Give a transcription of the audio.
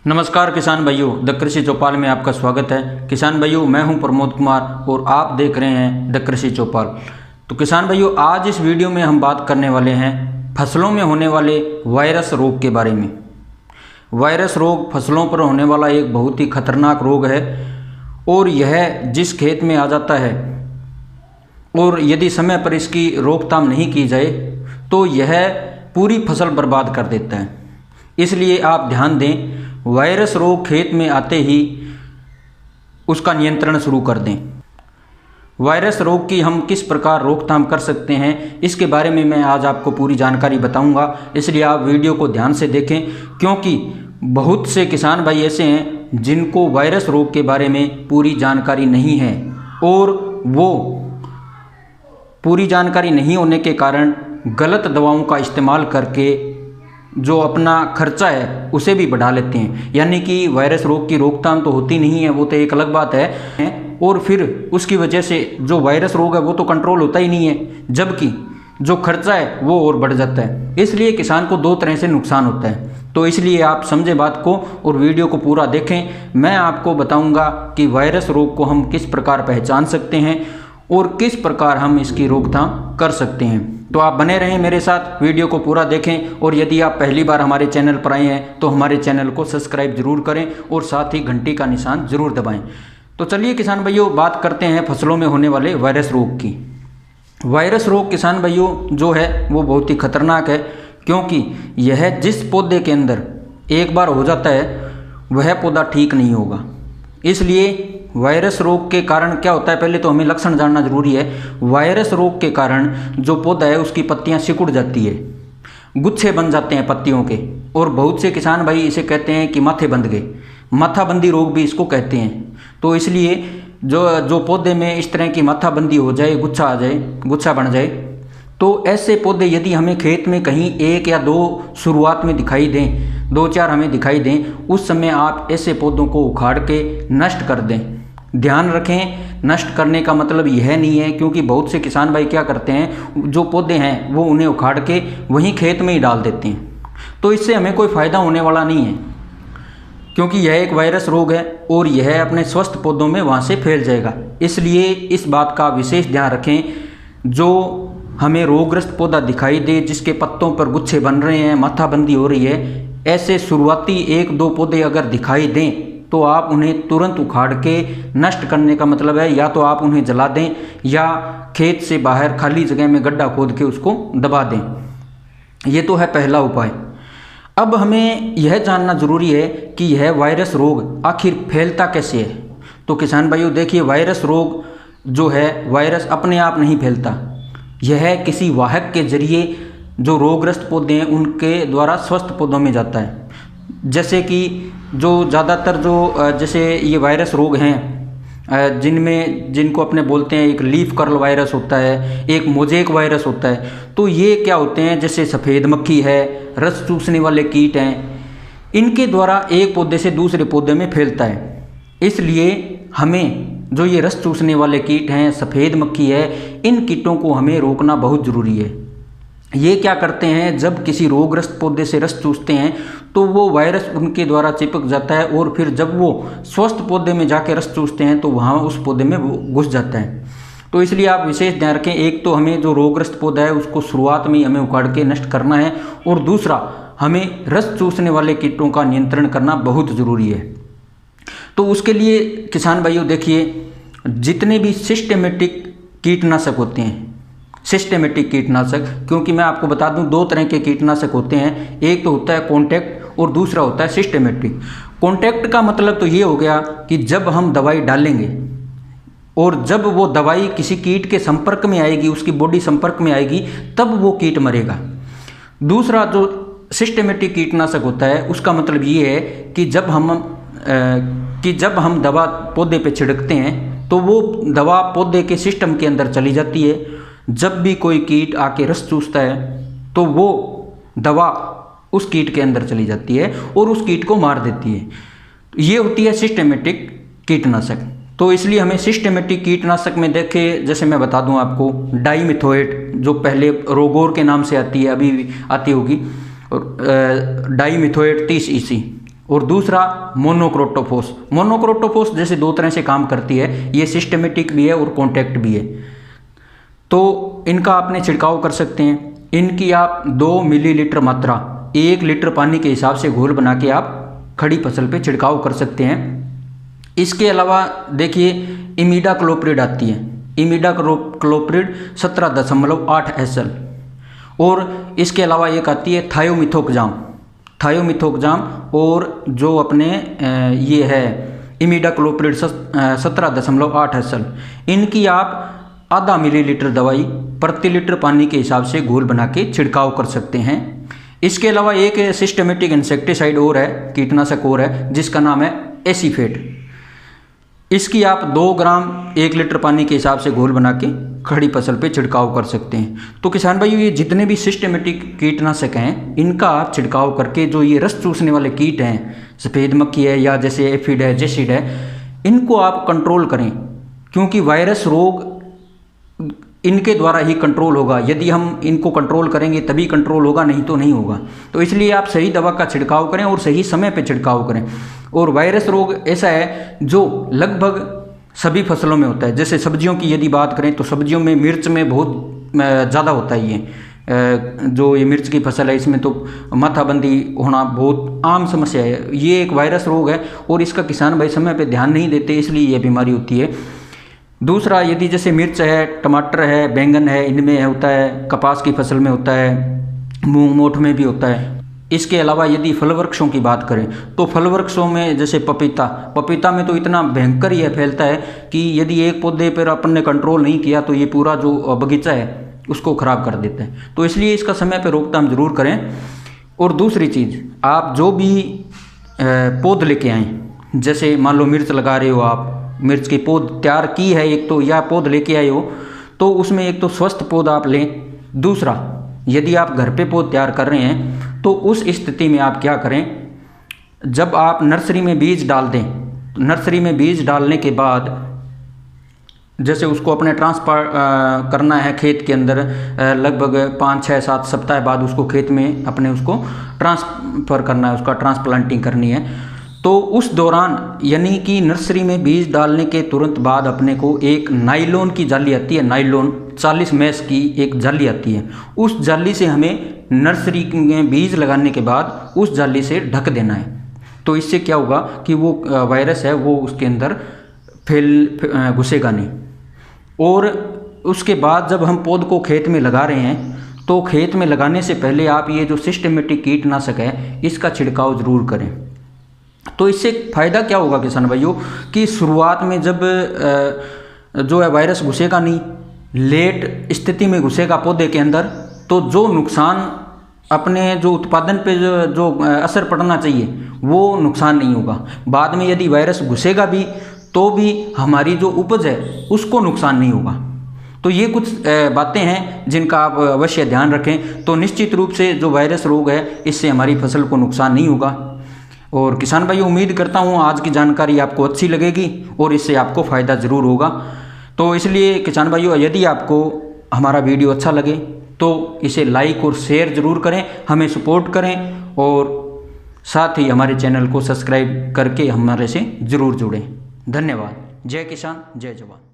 नमस्कार किसान भाइयों, द कृषि चौपाल में आपका स्वागत है। किसान भाइयों, मैं हूं प्रमोद कुमार और आप देख रहे हैं द कृषि चौपाल। तो किसान भाइयों, आज इस वीडियो में हम बात करने वाले हैं फसलों में होने वाले वायरस रोग के बारे में। वायरस रोग फसलों पर होने वाला एक बहुत ही खतरनाक रोग है और यह जिस खेत में आ जाता है और यदि समय पर इसकी रोकथाम नहीं की जाए तो यह पूरी फसल बर्बाद कर देता है। इसलिए आप ध्यान दें, वायरस रोग खेत में आते ही उसका नियंत्रण शुरू कर दें। वायरस रोग की हम किस प्रकार रोकथाम कर सकते हैं, इसके बारे में मैं आज आपको पूरी जानकारी बताऊंगा। इसलिए आप वीडियो को ध्यान से देखें, क्योंकि बहुत से किसान भाई ऐसे हैं जिनको वायरस रोग के बारे में पूरी जानकारी नहीं है और वो पूरी जानकारी नहीं होने के कारण गलत दवाओं का इस्तेमाल करके जो अपना खर्चा है उसे भी बढ़ा लेते हैं। यानी कि वायरस रोग की रोकथाम तो होती नहीं है, वो तो एक अलग बात है, और फिर उसकी वजह से जो वायरस रोग है वो तो कंट्रोल होता ही नहीं है, जबकि जो खर्चा है वो और बढ़ जाता है। इसलिए किसान को दो तरह से नुकसान होता है। तो इसलिए आप समझे बात को और वीडियो को पूरा देखें। मैं आपको बताऊंगा कि वायरस रोग को हम किस प्रकार पहचान सकते हैं और किस प्रकार हम इसकी रोकथाम कर सकते हैं। तो आप बने रहें मेरे साथ, वीडियो को पूरा देखें। और यदि आप पहली बार हमारे चैनल पर आए हैं तो हमारे चैनल को सब्सक्राइब जरूर करें और साथ ही घंटी का निशान जरूर दबाएं। तो चलिए किसान भाइयों, बात करते हैं फसलों में होने वाले वायरस रोग की। वायरस रोग किसान भाइयों जो है वो बहुत ही खतरनाक है, क्योंकि यह जिस पौधे के अंदर एक बार हो जाता है वह पौधा ठीक नहीं होगा। इसलिए वायरस रोग के कारण क्या होता है, पहले तो हमें लक्षण जानना जरूरी है। वायरस रोग के कारण जो पौधा है उसकी पत्तियां सिकुड़ जाती है, गुच्छे बन जाते हैं पत्तियों के, और बहुत से किसान भाई इसे कहते हैं कि माथे बंध गए, माथाबंदी रोग भी इसको कहते हैं। तो इसलिए जो पौधे में इस तरह की माथाबंदी हो जाए, गुच्छा आ जाए, गुच्छा बन जाए, तो ऐसे पौधे यदि हमें खेत में कहीं एक या दो शुरुआत में दिखाई दें, दो चार हमें दिखाई दें, उस समय आप ऐसे पौधों को उखाड़ के नष्ट कर दें। ध्यान रखें, नष्ट करने का मतलब यह नहीं है, क्योंकि बहुत से किसान भाई क्या करते हैं, जो पौधे हैं वो उन्हें उखाड़ के वहीं खेत में ही डाल देते हैं। तो इससे हमें कोई फ़ायदा होने वाला नहीं है, क्योंकि यह एक वायरस रोग है और यह अपने स्वस्थ पौधों में वहाँ से फैल जाएगा। इसलिए इस बात का विशेष ध्यान रखें। जो हमें रोगग्रस्त पौधा दिखाई दे, जिसके पत्तों पर गुच्छे बन रहे हैं, माथाबंदी हो रही है, ऐसे शुरुआती एक दो पौधे अगर दिखाई दें तो आप उन्हें तुरंत उखाड़ के नष्ट करने का मतलब है या तो आप उन्हें जला दें या खेत से बाहर खाली जगह में गड्ढा खोद के उसको दबा दें। ये तो है पहला उपाय। अब हमें यह जानना जरूरी है कि यह वायरस रोग आखिर फैलता कैसे है। तो किसान भाइयों देखिए, वायरस रोग जो है, वायरस अपने आप नहीं फैलता, यह किसी वाहक के जरिए जो रोगग्रस्त पौधे हैं उनके द्वारा स्वस्थ पौधों में जाता है। जैसे कि जो ज़्यादातर जैसे ये वायरस रोग हैं जिनको अपने बोलते हैं, एक लीफ कर्ल वायरस होता है, एक मोज़ेक वायरस होता है। तो ये क्या होते हैं, जैसे सफ़ेद मक्खी है, रस चूसने वाले कीट हैं, इनके द्वारा एक पौधे से दूसरे पौधे में फैलता है। इसलिए हमें जो ये रस चूसने वाले कीट हैं, सफ़ेद मक्खी है, इन कीटों को हमें रोकना बहुत ज़रूरी है। ये क्या करते हैं, जब किसी रोगग्रस्त पौधे से रस चूसते हैं तो वो वायरस उनके द्वारा चिपक जाता है और फिर जब वो स्वस्थ पौधे में जाके रस चूसते हैं तो वहाँ उस पौधे में वो घुस जाता है। तो इसलिए आप विशेष ध्यान रखें, एक तो हमें जो रोगग्रस्त पौधा है उसको शुरुआत में ही हमें उखाड़ के नष्ट करना है, और दूसरा हमें रस चूसने वाले कीटों का नियंत्रण करना बहुत ज़रूरी है। तो उसके लिए किसान भाइयों देखिए, जितने भी सिस्टेमेटिक कीटनाशक होते हैं, सिस्टेमेटिक कीटनाशक, क्योंकि मैं आपको बता दूं दो तरह के कीटनाशक होते हैं, एक तो होता है कॉन्टैक्ट और दूसरा होता है सिस्टेमेटिक। कॉन्टैक्ट का मतलब तो ये हो गया कि जब हम दवाई डालेंगे और जब वो दवाई किसी कीट के संपर्क में आएगी, उसकी बॉडी संपर्क में आएगी, तब वो कीट मरेगा। दूसरा जो सिस्टेमेटिक कीटनाशक होता है उसका मतलब ये है कि जब हम दवा पौधे पे छिड़कते हैं तो वो दवा पौधे के सिस्टम के अंदर चली जाती है। जब भी कोई कीट आके रस चूसता है तो वो दवा उस कीट के अंदर चली जाती है और उस कीट को मार देती है। ये होती है सिस्टेमेटिक कीटनाशक। तो इसलिए हमें सिस्टेमेटिक कीटनाशक में देखें, जैसे मैं बता दूं आपको, डाइमिथोएट जो पहले रोगोर के नाम से आती है, अभी आती होगी, और डाइमिथोएट 30 EC, और दूसरा मोनोक्रोटोफॉस। मोनोक्रोटोफॉस जैसे दो तरह से काम करती है, ये सिस्टेमेटिक भी है और कॉन्टैक्ट भी है। तो इनका आपने छिड़काव कर सकते हैं। इनकी आप 2 मिलीलीटर मात्रा 1 लीटर पानी के हिसाब से घोल बना के आप खड़ी फसल पे छिड़काव कर सकते हैं। इसके अलावा देखिए इमिडाक्लोप्रिड आती है, इमिडाक्लोप्रिड 17.8 SL, और इसके अलावा एक आती है थायोमिथोक्जाम और जो अपने ये है इमिडाक्लोप्रिड 17.8 SL। इनकी आप आधा मिलीलीटर दवाई प्रति लीटर पानी के हिसाब से घोल बना के छिड़काव कर सकते हैं। इसके अलावा एक सिस्टेमेटिक इंसेक्टिसाइड और है, कीटनाशक और है, जिसका नाम है एसीफेट। इसकी आप 2 ग्राम 1 लीटर पानी के हिसाब से घोल बना के खड़ी फसल पे छिड़काव कर सकते हैं। तो किसान भाइयों, ये जितने भी सिस्टेमेटिक कीटनाशक हैं, इनका आप छिड़काव करके जो ये रस चूसने वाले कीट हैं, सफ़ेद मक्खी है या जैसे एफिड है, जेसिड है, इनको आप कंट्रोल करें, क्योंकि वायरस रोग इनके द्वारा ही कंट्रोल होगा। यदि हम इनको कंट्रोल करेंगे तभी कंट्रोल होगा, नहीं तो नहीं होगा। तो इसलिए आप सही दवा का छिड़काव करें और सही समय पे छिड़काव करें। और वायरस रोग ऐसा है जो लगभग सभी फसलों में होता है। जैसे सब्जियों की यदि बात करें तो सब्जियों में मिर्च में बहुत ज़्यादा होता है। ये जो ये मिर्च की फसल है, इसमें तो माथाबंदी होना बहुत आम समस्या है। ये एक वायरस रोग है और इसका किसान भाई समय पे ध्यान नहीं देते, इसलिए ये बीमारी होती है। दूसरा, यदि जैसे मिर्च है, टमाटर है, बैंगन है, इनमें होता है, कपास की फसल में होता है, मूंग मोठ में भी होता है। इसके अलावा यदि फल वृक्षों की बात करें तो फल वृक्षों में जैसे पपीता में तो इतना भयंकर यह फैलता है कि यदि एक पौधे पर अपन ने कंट्रोल नहीं किया तो ये पूरा जो बगीचा है उसको ख़राब कर देते हैं। तो इसलिए इसका समय पर रोकथाम जरूर करें। और दूसरी चीज़, आप जो भी पौध लेके आएँ, जैसे मान लो मिर्च लगा रहे हो, आप मिर्च की पौध तैयार की है एक तो, या पौध लेके आए हो, तो उसमें एक तो स्वस्थ पौधा आप लें। दूसरा, यदि आप घर पे पौध तैयार कर रहे हैं तो उस स्थिति में आप क्या करें, जब आप नर्सरी में बीज डाल दें, तो नर्सरी में बीज डालने के बाद जैसे उसको अपने ट्रांसफर करना है खेत के अंदर, लगभग 5, 6, 7 सप्ताह बाद उसको खेत में अपने उसको ट्रांसफ़र करना है, उसका ट्रांसप्लांटिंग करनी है। तो उस दौरान यानी कि नर्सरी में बीज डालने के तुरंत बाद अपने को एक नाइलॉन की जाली आती है, नाइलॉन 40 मेश की एक जाली आती है, उस जाली से हमें नर्सरी में बीज लगाने के बाद उस जाली से ढक देना है। तो इससे क्या होगा कि वो वायरस है वो उसके अंदर घुसेगा नहीं। और उसके बाद जब हम पौध को खेत में लगा रहे हैं तो खेत में लगाने से पहले आप ये जो सिस्टेमेटिक कीटनाशक है इसका छिड़काव ज़रूर करें। तो इससे फ़ायदा क्या होगा किसान भाइयों कि शुरुआत में जब जो है वायरस घुसेगा नहीं, लेट स्थिति में घुसेगा पौधे के अंदर, तो जो नुकसान अपने जो उत्पादन पे जो असर पड़ना चाहिए वो नुकसान नहीं होगा। बाद में यदि वायरस घुसेगा भी तो भी हमारी जो उपज है उसको नुकसान नहीं होगा। तो ये कुछ बातें हैं जिनका आप अवश्य ध्यान रखें। तो निश्चित रूप से जो वायरस रोग है इससे हमारी फसल को नुकसान नहीं होगा। और किसान भाई, उम्मीद करता हूँ आज की जानकारी आपको अच्छी लगेगी और इससे आपको फ़ायदा ज़रूर होगा। तो इसलिए किसान भाइयों, यदि आपको हमारा वीडियो अच्छा लगे तो इसे लाइक और शेयर ज़रूर करें, हमें सपोर्ट करें और साथ ही हमारे चैनल को सब्सक्राइब करके हमारे से ज़रूर जुड़ें। धन्यवाद। जय किसान, जय जवान।